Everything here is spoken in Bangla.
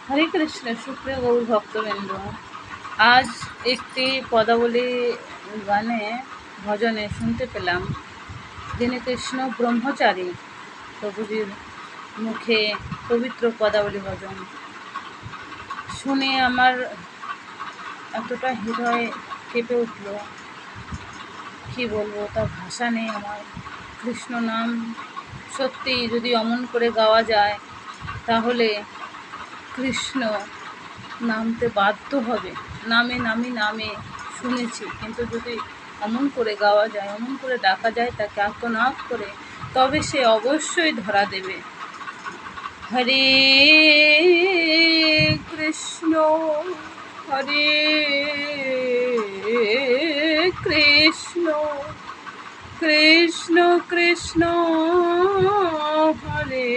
হরে কৃষ্ণ সুপ্রিয় গৌর ভক্তবৃন্দ। আজ একটি পদাবলী গানে ভজনে শুনতে পেলাম, যিনি কৃষ্ণ ব্রহ্মচারী প্রভুজির মুখে পবিত্র পদাবলী ভজন শুনে আমার এতটা হৃদয় কেঁপে উঠল, কি বলবো, তার ভাষা নেই আমার। কৃষ্ণ নাম সত্যি যদি অমন করে গাওয়া যায় তাহলে কৃষ্ণ নামতে বাধ্য হবে। নামে নামে নামে শুনেছি, কিন্তু যদি অমন করে গাওয়া যায়, অমন করে ডাকা যায় তাকে আর্তনাদ করে, তবে সে অবশ্যই ধরা দেবে। হরে কৃষ্ণ হরে কৃষ্ণ কৃষ্ণ কৃষ্ণ হরে